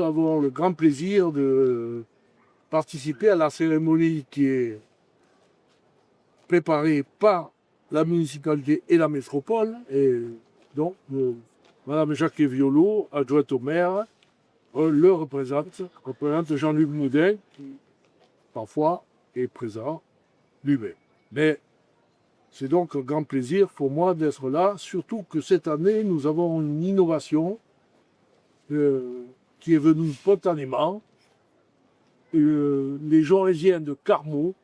avons le grand plaisir de participer à la cérémonie qui est préparée par la municipalité et la métropole. Et donc, Madame Jacques Violo, adjointe au maire, le représente Jean-Luc Moudin, qui parfois est présent lui-même. Mais c'est donc un grand plaisir pour moi d'être là, surtout que cette année, nous avons une innovation qui est venue spontanément. Les Jorésiens de Carmaux,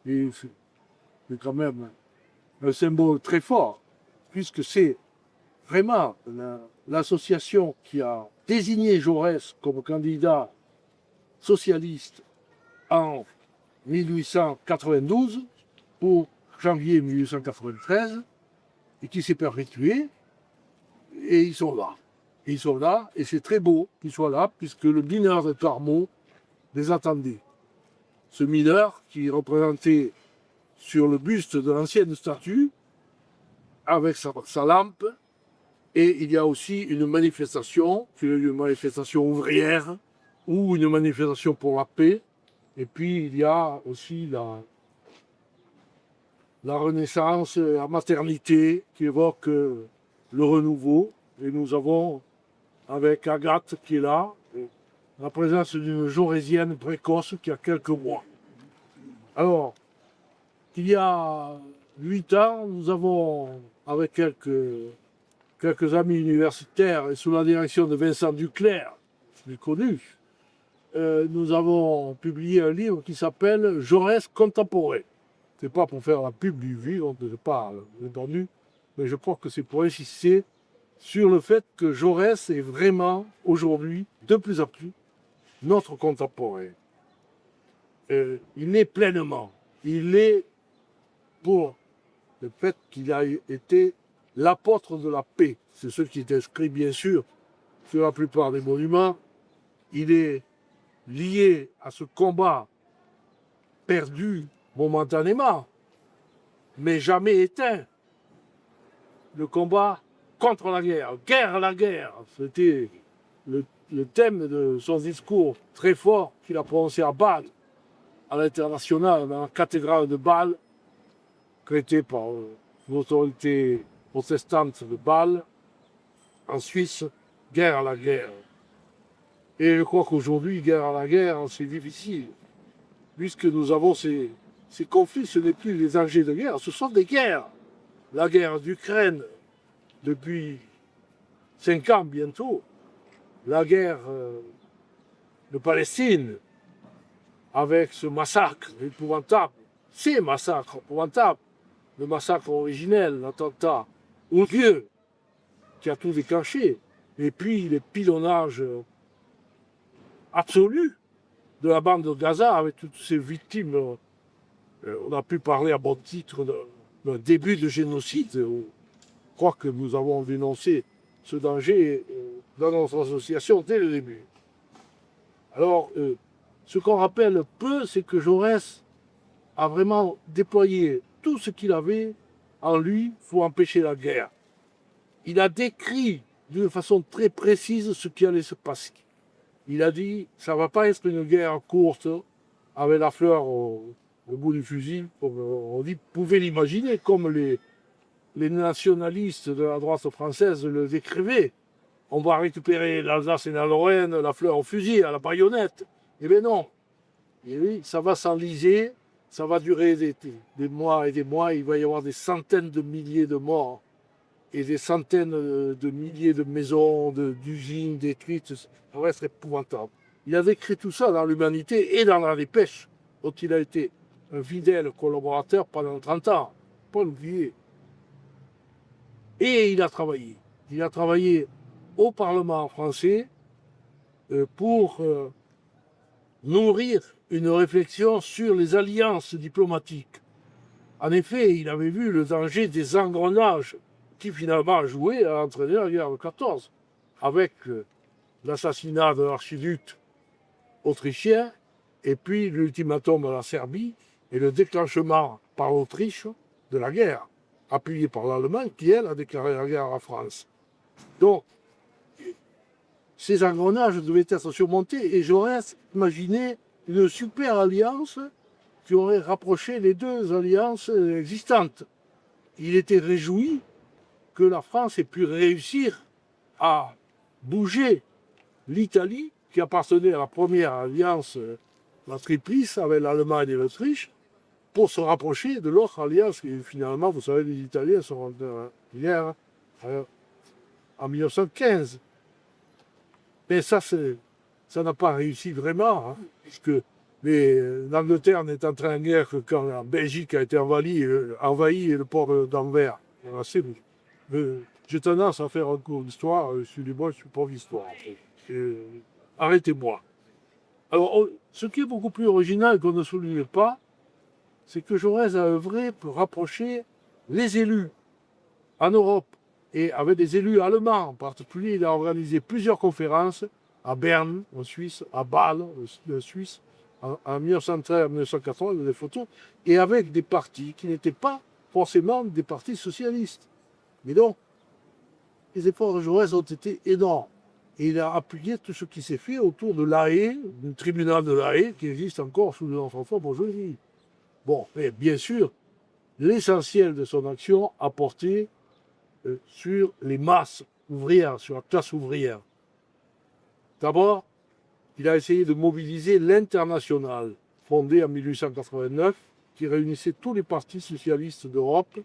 et c'est quand même un symbole très fort, puisque c'est vraiment l'association qui a désigné Jaurès comme candidat socialiste en 1892 pour janvier 1893 et qui s'est perpétué. Et ils sont là. Ils sont là, et c'est très beau qu'ils soient là, puisque le mineur de Carmaux les attendait. Ce mineur qui est représenté sur le buste de l'ancienne statue, avec sa lampe, et il y a aussi une manifestation ouvrière, ou une manifestation pour la paix, et puis il y a aussi la Renaissance, la maternité, qui évoque le renouveau, et nous avons, avec Agathe qui est là, la présence d'une Jorésienne précoce qui a quelques mois. Alors, il y a 8 ans, nous avons, avec quelques amis universitaires et sous la direction de Vincent Duclerc, plus connu, nous avons publié un livre qui s'appelle Jaurès contemporain. Ce n'est pas pour faire la pub du livre, je ne sais pas, entendu, mais je crois que c'est pour insister sur le fait que Jaurès est vraiment, aujourd'hui, de plus en plus, notre contemporain. Il l'est pleinement. Il l'est pour le fait qu'il a été l'apôtre de la paix. C'est ce qui est inscrit, bien sûr, sur la plupart des monuments. Il est lié à ce combat perdu momentanément, mais jamais éteint. Le combat contre la guerre. Guerre à la guerre. C'était le thème de son discours très fort qu'il a prononcé à Bâle, à l'international, dans la cathédrale de Bâle, créée par l'autorité protestante de Bâle, en Suisse, guerre à la guerre. Et je crois qu'aujourd'hui, guerre à la guerre, c'est difficile, puisque nous avons ces conflits, ce n'est plus des enjeux de guerre, ce sont des guerres. La guerre d'Ukraine, depuis 5 ans bientôt, la guerre de Palestine, avec ce massacre épouvantable, ces massacres épouvantables, le massacre originel, l'attentat odieux qui a tout déclenché, et puis les pilonnages absolus de la bande de Gaza avec toutes ces victimes. On a pu parler à bon titre d'un début de génocide. Je crois que nous avons dénoncé ce danger dans notre association dès le début. Alors, ce qu'on rappelle peu, c'est que Jaurès a vraiment déployé tout ce qu'il avait en lui pour empêcher la guerre. Il a décrit d'une façon très précise ce qui allait se passer. Il a dit, ça ne va pas être une guerre courte avec la fleur au bout du fusil. On dit, vous pouvez l'imaginer, comme les nationalistes de la droite française le décrivaient. On va récupérer l'Alsace et la Lorraine, la fleur au fusil, à la baïonnette. Eh bien non. Et oui, ça va s'enliser, ça va durer des mois et des mois. Il va y avoir des centaines de milliers de morts et des centaines de milliers de maisons, d'usines détruites. Ça va être épouvantable. Il a décrit tout ça dans l'Humanité et dans la Dépêche, dont il a été un fidèle collaborateur pendant 30 ans. Pas l'oublier. Et il a travaillé. Il a travaillé au Parlement français pour nourrir une réflexion sur les alliances diplomatiques. En effet, il avait vu le danger des engrenages qui finalement a joué à entraîner la guerre de 14, avec l'assassinat de l'archiduc autrichien, et puis l'ultimatum à la Serbie, et le déclenchement par l'Autriche de la guerre, appuyée par l'Allemagne, qui, elle, a déclaré la guerre à la France. Donc, ces engrenages devaient être surmontés et Jaurès imaginait une super alliance qui aurait rapproché les deux alliances existantes. Il était réjoui que la France ait pu réussir à bouger l'Italie, qui appartenait à la première alliance, la triplice avec l'Allemagne et l'Autriche, pour se rapprocher de l'autre alliance. Et finalement, vous savez, les Italiens sont rentrés en guerre en 1915. Mais ça n'a pas réussi vraiment, hein, puisque l'Angleterre n'est entrée en guerre que quand la Belgique a été envahie et le port d'Anvers. J'ai tendance à faire un cours d'histoire, je suis du bon, je suis prof d'histoire. Arrêtez-moi. Alors, ce qui est beaucoup plus original qu'on ne souligne pas, c'est que Jaurès a œuvré pour rapprocher les élus en Europe et avec des élus allemands en particulier. Il a organisé plusieurs conférences à Berne, en Suisse, à Bâle, en Suisse, en 1913-1914, des photos, et avec des partis qui n'étaient pas forcément des partis socialistes. Mais donc, les efforts de Jaurès ont été énormes. Et il a appuyé tout ce qui s'est fait autour de La Haye, du tribunal de La Haye, qui existe encore sous le nom François Bourgeoisie. Bon, mais bien sûr, l'essentiel de son action a porté sur les masses ouvrières, sur la classe ouvrière. D'abord, il a essayé de mobiliser l'Internationale, fondée en 1889, qui réunissait tous les partis socialistes d'Europe,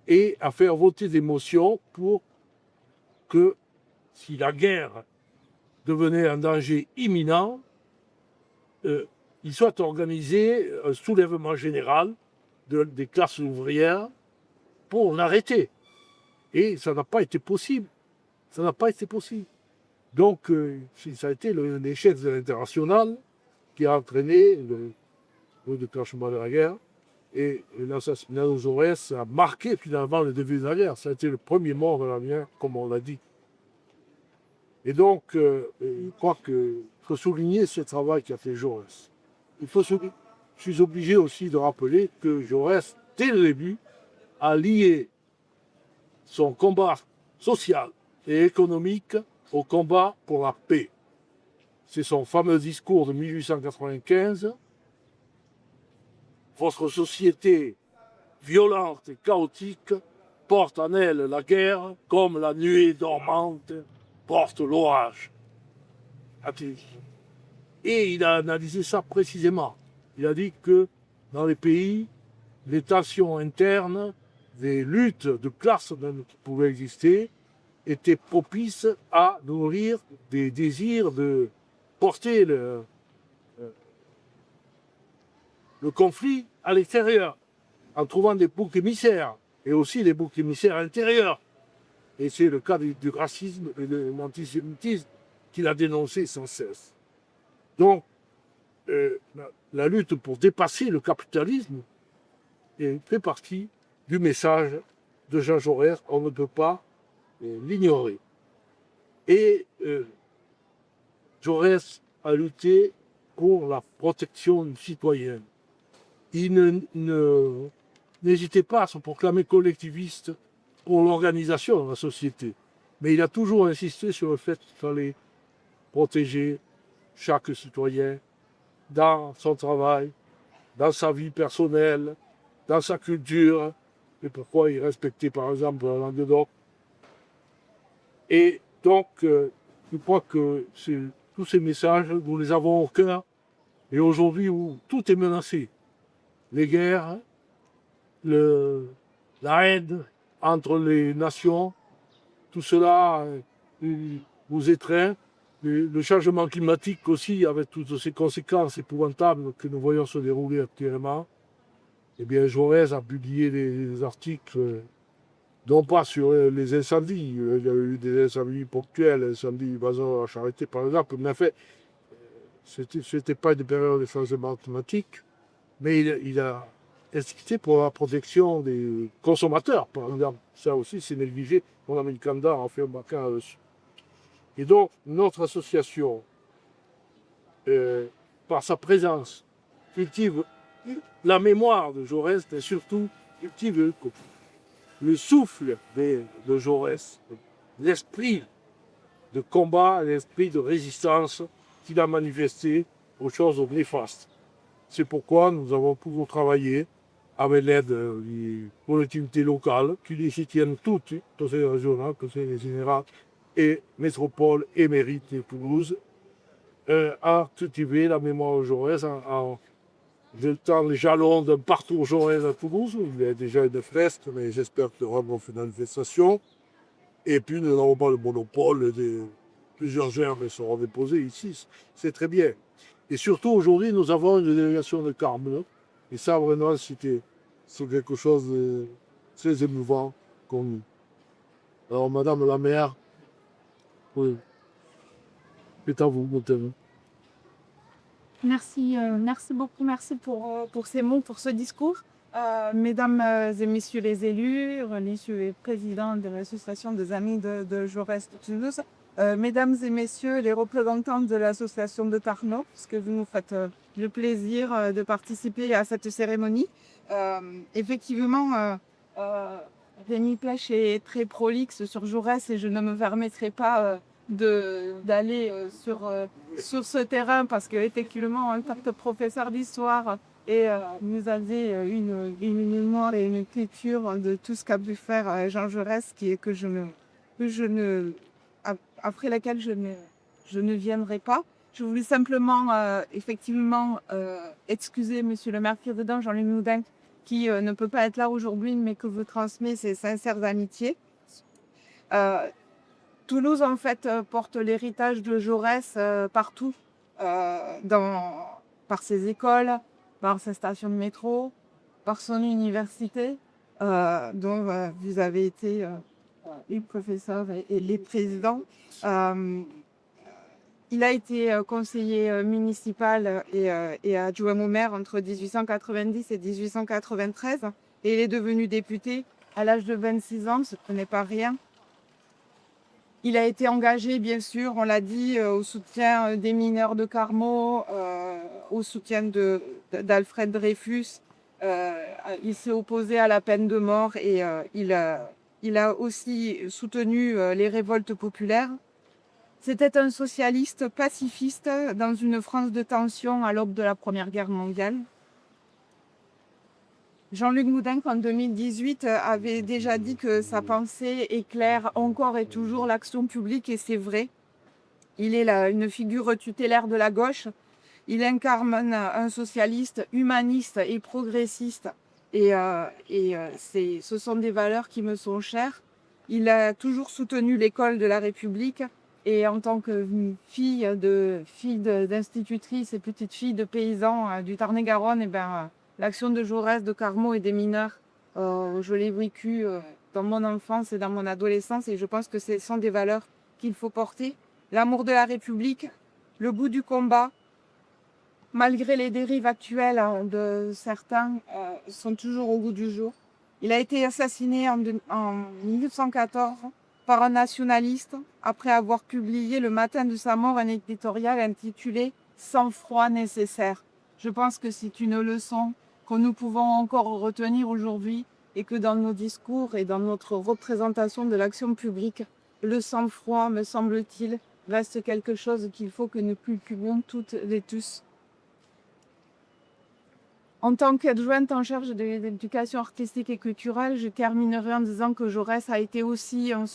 et à faire voter des motions pour que, si la guerre devenait un danger imminent, il soit organisé un soulèvement général des classes ouvrières pour l'arrêter. Et ça n'a pas été possible. Ça n'a pas été possible. Donc, ça a été l'échec de l'international qui a entraîné le déclenchement de la guerre. Et l'assassinat de Jaurès a marqué finalement le début de la guerre. Ça a été le premier mort de la guerre, comme on l'a dit. Et donc, je crois qu'il faut souligner ce travail qu'a fait Jaurès. Je suis obligé aussi de rappeler que Jaurès, dès le début, a lié son combat social et économique au combat pour la paix. C'est son fameux discours de 1895. Votre société violente et chaotique porte en elle la guerre comme la nuée dormante porte l'orage. Et il a analysé ça précisément. Il a dit que dans les pays, les tensions internes, des luttes de classe qui pouvaient exister, étaient propices à nourrir des désirs de porter le conflit à l'extérieur, en trouvant des boucs émissaires, et aussi des boucs émissaires intérieurs. Et c'est le cas du racisme et de l'antisémitisme qu'il a dénoncé sans cesse. Donc, la lutte pour dépasser le capitalisme fait partie du message de Jean Jaurès. On ne peut pas l'ignorer. Et Jaurès a lutté pour la protection citoyenne. Il n'hésitait pas à se proclamer collectiviste pour l'organisation de la société. Mais il a toujours insisté sur le fait qu'il fallait protéger chaque citoyen dans son travail, dans sa vie personnelle, dans sa culture, et pourquoi il respectait par exemple la Languedoc. Et donc, je crois que tous ces messages, nous les avons au cœur, et aujourd'hui où tout est menacé, les guerres, la haine entre les nations, tout cela nous étreint. Le changement climatique aussi, avec toutes ces conséquences épouvantables que nous voyons se dérouler actuellement. Eh bien, Jaurès a publié des articles, non pas sur les incendies, il y a eu des incendies ponctuels, l'incendie Bazin à la Charité par exemple, mais en fait, c'était pas une période de changement climatique, mais il a insisté pour la protection des consommateurs, par exemple. Ça aussi, c'est négligé. On a mis le candidat en fait un bacin dessus. Et donc, notre association, par sa présence, cultive la mémoire de Jaurès, et surtout cultive le souffle de Jaurès, l'esprit de combat, un esprit de résistance qu'il a manifesté aux choses néfastes. C'est pourquoi nous avons toujours travaillé avec l'aide des collectivités locales, qui les tiennent toutes, conseil régional, conseil général et métropole et mairie de Toulouse, à cultiver la mémoire de Jaurès en jetant les jalons d'un parcours Jaurès à Toulouse. Il y a déjà une fresque, mais j'espère qu'il y aura une manifestation. Et puis nous n'avons pas le monopole, plusieurs germes seront déposés ici, c'est très bien. Et surtout aujourd'hui, nous avons une délégation de Carme. Et ça, vraiment, c'est quelque chose de très émouvant qu'on nous. Alors, Madame la maire, oui, c'est à vous, maintenant. Merci, merci beaucoup, merci pour ces mots, pour ce discours. Mesdames et messieurs les élus, religieux et présidents de l'association des amis de Jaurès de Toulouse, mesdames et messieurs les représentants de l'association de Carnot, parce que vous nous faites le plaisir de participer à cette cérémonie. Effectivement, Rémi Pech est très prolixe sur Jaurès et je ne me permettrai pas d'aller sur ce terrain parce qu'effectivement, en tant que professeur d'histoire, et vous avez une mémoire et une culture de tout ce qu'a pu faire Jean Jaurès après laquelle je ne viendrai pas. Je voulais simplement effectivement excuser Monsieur le maire président Jean-Luc Moudin qui ne peut pas être là aujourd'hui mais que vous transmet ses sincères amitiés. Toulouse en fait porte l'héritage de Jaurès partout, par ses écoles, par sa station de métro, par son université, dont vous avez été les professeurs et les présidents. Il a été conseiller municipal et adjoint au maire entre 1890 et 1893 et il est devenu député à l'âge de 26 ans, ce n'est pas rien. Il a été engagé, bien sûr, on l'a dit, au soutien des mineurs de Carmaux, au soutien d'Alfred Dreyfus. Il s'est opposé à la peine de mort et il a aussi soutenu les révoltes populaires. C'était un socialiste pacifiste dans une France de tension à l'aube de la Première Guerre mondiale. Jean-Luc Moudin, en 2018, avait déjà dit que sa pensée éclaire encore et toujours l'action publique, et c'est vrai. Il est une figure tutélaire de la gauche. Il incarne un socialiste humaniste et progressiste. Et ce sont des valeurs qui me sont chères. Il a toujours soutenu l'école de la République. Et en tant que fille d'institutrice et petite fille de paysans du Tarn-et-Garonne, eh ben, l'action de Jaurès, de Carmaux et des mineurs, je l'ai vécu dans mon enfance et dans mon adolescence et je pense que ce sont des valeurs qu'il faut porter. L'amour de la République, le goût du combat, malgré les dérives actuelles de certains, sont toujours au goût du jour. Il a été assassiné en 1914 par un nationaliste après avoir publié le matin de sa mort un éditorial intitulé « Sang-froid nécessaire ». Je pense que c'est une leçon que nous pouvons encore retenir aujourd'hui et que dans nos discours et dans notre représentation de l'action publique, le sang-froid, me semble-t-il, reste quelque chose qu'il faut que nous cultivions toutes et tous. En tant qu'adjointe en charge de l'éducation artistique et culturelle, je terminerai en disant que Jaurès a été aussi un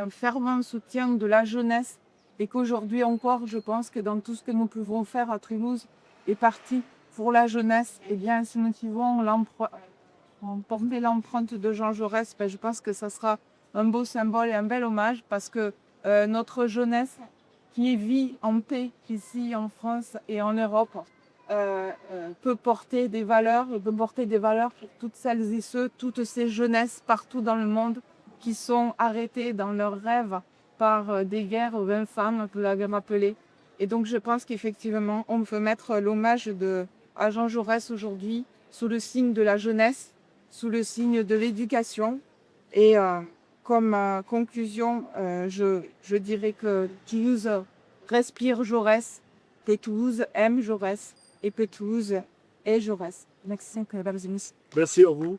fervent soutien de la jeunesse et qu'aujourd'hui encore, je pense que dans tout ce que nous pouvons faire à Toulouse est parti pour la jeunesse. Et bien, si nous pouvons porter l'empreinte de Jean Jaurès, ben, je pense que ça sera un beau symbole et un bel hommage parce que notre jeunesse qui vit en paix ici en France et en Europe, peut porter des valeurs pour toutes celles et ceux, toutes ces jeunesses partout dans le monde qui sont arrêtées dans leurs rêves par des guerres infâmes, on peut l'appeler. Et donc je pense qu'effectivement, on peut mettre l'hommage à Jean Jaurès aujourd'hui sous le signe de la jeunesse, sous le signe de l'éducation. Et comme conclusion, je dirais que Toulouse respire Jaurès, et Toulouse aime Jaurès. Et que Toulouse et Jaurès. Merci, mesdames et messieurs. Merci à vous.